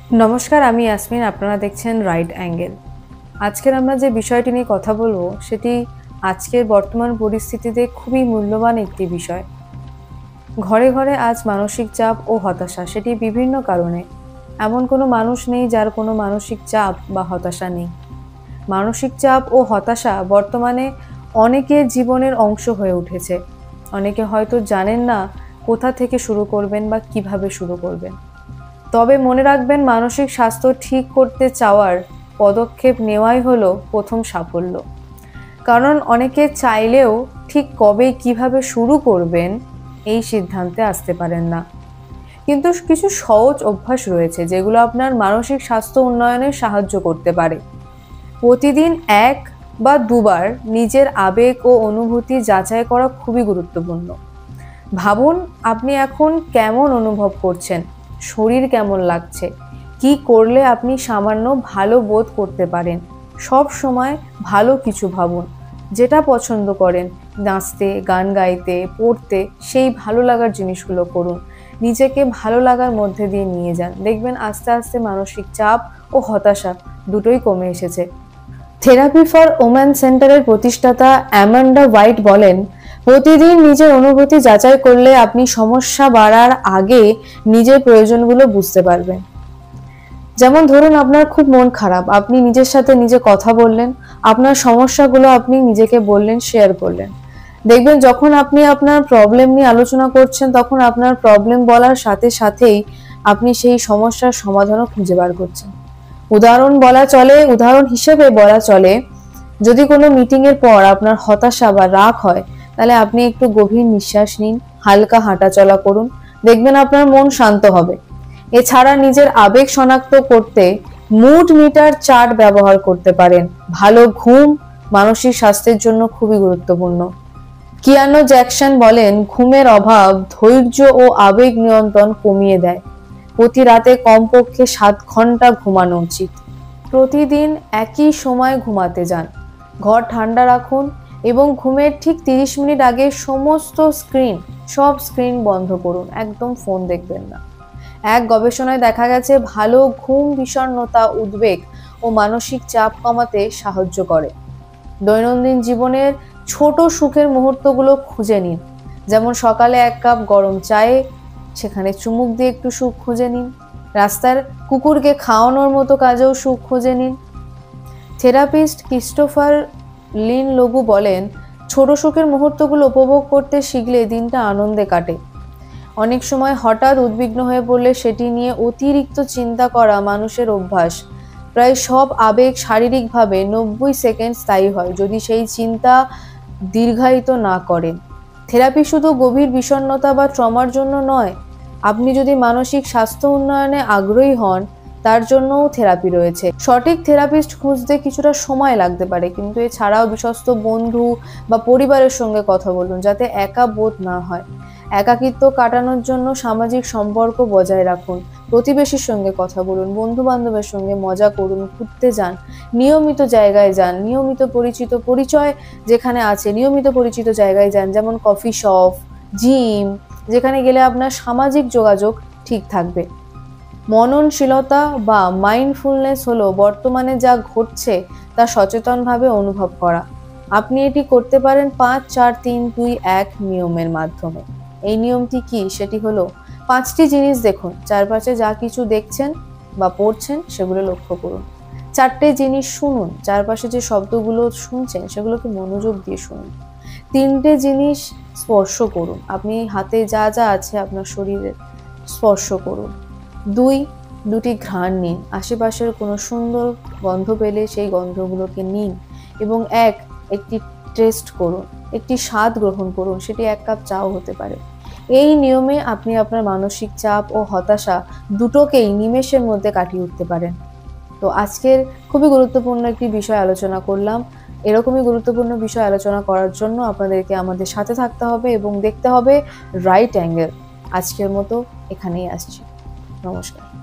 নমস্কার, আমি ইয়াসমিন। আপনারা দেখছেন রাইট অ্যাঙ্গেল। আজকের আমরা যে বিষয়টি নিয়ে কথা বলবো সেটি আজকের বর্তমান পরিস্থিতিতে খুবই মূল্যবান একটি বিষয়। ঘরে ঘরে আজ মানসিক চাপ ও হতাশা, সেটি বিভিন্ন কারণে। এমন কোনো মানুষ নেই যার কোনো মানসিক চাপ বা হতাশা নেই। মানসিক চাপ ও হতাশা বর্তমানে অনেকের জীবনের অংশ হয়ে উঠেছে। অনেকে হয়তো জানেন না কোথা থেকে শুরু করবেন বা কিভাবে শুরু করবেন। তবে মনে রাখবেন, মানসিক স্বাস্থ্য ঠিক করতে চাওয়ার পদক্ষেপ নেওয়াই হলো প্রথম সাফল্য। কারণ অনেকে চাইলেও ঠিক কবে কিভাবে শুরু করবেন এই সিদ্ধান্তে আসতে পারেন না। কিন্তু কিছু সহজ অভ্যাস রয়েছে যেগুলো আপনার মানসিক স্বাস্থ্য উন্নয়নে সাহায্য করতে পারে। প্রতিদিন 1 বা 2 বার নিজের আবেগ ও অনুভূতি যাচাই করা খুবই গুরুত্বপূর্ণ। ভাবুন, আপনি এখন কেমন অনুভব করছেন, শরীর কেমন লাগছে, কি করলে আপনি সামান্য ভালো বোধ করতে পারেন। সব সময় ভালো কিছু ভাবুন, যেটা পছন্দ করেন, নাচতে, গান গাইতে, পড়তে, সেই ভালো লাগার জিনিসগুলো করুন। নিজেকে ভালো লাগার মধ্যে দিয়ে নিয়ে যান। দেখবেন আস্তে আস্তে মানসিক চাপ ও হতাশা দুটোই কমে এসেছে। থেরাপি ফর ওম্যান সেন্টারের প্রতিষ্ঠাতা অ্যামান্ডা হোয়াইট বলেন, প্রতিদিন নিজের অনুভূতি যাচাই করলে আপনি সমস্যা বাড়ার আগে নিজের প্রয়োজনগুলো বুঝতে পারবেন। যেমন ধরুন, আপনার খুব মন খারাপ, আপনি নিজের সাথে নিজে কথা বললেন, আপনার সমস্যাগুলো আপনি নিজেকে বললেন, শেয়ার করলেন। দেখবেন যখন আপনি আপনার প্রবলেম নিয়ে আলোচনা করছেন, তখন আপনার প্রবলেম বলার সাথে সাথেই আপনি সেই সমস্যার সমাধানও খুঁজে বার করছেন। উদাহরণ হিসেবে বলা চলে, যদি কোনো মিটিং এর পর আপনার হতাশা বা রাগ হয়, তাহলে আপনি একটু গভীর নিঃশ্বাস নিন, হালকা হাঁটাচলা করুন, দেখবেন আপনার মন শান্ত হবে। এছাড়া নিজের আবেগ শনাক্ত করতে মুড মিটার চার্ট ব্যবহার করতে পারেন। ভালো ঘুম মানসিক স্বাস্থ্যের জন্য খুবই গুরুত্বপূর্ণ। কিয়ানো জ্যাকসন বলেন, ঘুমের অভাব ধৈর্য ও আবেগ নিয়ন্ত্রণ কমিয়ে দেয়। প্রতি রাতে কমপক্ষে 7 ঘন্টা ঘুমানো উচিত। প্রতিদিন একই সময় ঘুমাতে যান। ঘর ঠান্ডা রাখুন এবং ঘুমের ঠিক 30 মিনিট আগে সব স্ক্রিন বন্ধ করুন। একদম ফোন দেখবেন না। এক গবেষণায় দেখা গেছে, ভালো ঘুম বিষণ্ণতা, উদ্বেগ ও মানসিক চাপ কমাতে সাহায্য করে। দৈনন্দিন জীবনের ছোট সুখের মুহূর্তগুলো খুঁজে নিন। যেমন সকালে 1 কাপ গরম চায়ে সেখানে চুমুক দিয়ে একটু সুখ খুঁজে নিন। রাস্তার কুকুরকে খাওয়ানোর মতো কাজেও সুখ খুঁজে নিন। থেরাপিস্ট ক্রিস্টোফার লিন লগু বলেন, ছোট সুখের মুহূর্তগুলো উপভোগ করতে শিখলে দিনটা আনন্দে কাটে। অনেক সময় হঠাৎ উদ্বিগ্ন হয়ে পড়লে সেটি নিয়ে অতিরিক্ত চিন্তা করা মানুষের অভ্যাস। প্রায় সব আবেগ শারীরিকভাবে 90 সেকেন্ড স্থায়ী হয় যদি সেই চিন্তা দীর্ঘায়িত না করেন। থেরাপি শুধু গভীর বিষণ্ণতা বা ট্রমার জন্য নয়। আপনি যদি মানসিক স্বাস্থ্য উন্নয়নে আগ্রহী হন, তার জন্যও থেরাপি রয়েছে। সঠিক থেরাপিস্ট খুঁজতে কিছুটা সময় লাগতে পারে, কিন্তু এছাড়াও বিশ্বস্ত বন্ধু বা পরিবারের সঙ্গে কথা বলুন, যাতে একা বোধ না হয়। একাকিত্ব কাটানোর জন্য সামাজিক সম্পর্ক বজায় রাখুন। প্রতিবেশীর সঙ্গে কথা বলুন, বন্ধু বান্ধবের সঙ্গে মজা করুন, ঘুরতে যান, নিয়মিত জায়গায় যান, নিয়মিত পরিচিত জায়গায় যান, যেমন কফি শপ, জিম, যেখানে গেলে আপনার সামাজিক যোগাযোগ ঠিক থাকবে। মননশীলতা বা মাইন্ডফুলনেস হলো বর্তমানে যা ঘটছে তা সচেতনভাবে অনুভব করা। আপনি এটি করতে পারেন 5-4-3-2-1 নিয়মের মাধ্যমে। এই নিয়মটি কি? সেটি হলো 5টি জিনিস দেখুন। চারপাশে যা কিছু দেখছেন বা পড়ছেন সেগুলো লক্ষ্য করুন। 4টে জিনিস শুনুন। চারপাশে যে শব্দগুলো শুনছেন সেগুলোকে মনোযোগ দিয়ে শুনুন। 3টে জিনিস স্পর্শ করুন। আপনি হাতে যা যা আছে আপনার শরীরে স্পর্শ করুন। 2টি ঘ্রাণ নিন। আশেপাশের কোনো সুন্দর গন্ধ পেলে সেই গন্ধগুলোকে নিন এবং একটি টেস্ট করুন, একটি স্বাদ গ্রহণ করুন। সেটি 1 কাপ চাও হতে পারে। এই নিয়মে আপনি আপনার মানসিক চাপ ও হতাশা দুটোকেই নিমেষের মধ্যে কাটিয়ে উঠতে পারেন। তো আজকের খুবই গুরুত্বপূর্ণ একটি বিষয় আলোচনা করলাম। এরকমই গুরুত্বপূর্ণ বিষয় আলোচনা করার জন্য আপনাদেরকে আমাদের সাথে থাকতে হবে এবং দেখতে হবে রাইট অ্যাঙ্গেল। আজকের মতো এখানেই আসছি। নমস্কার।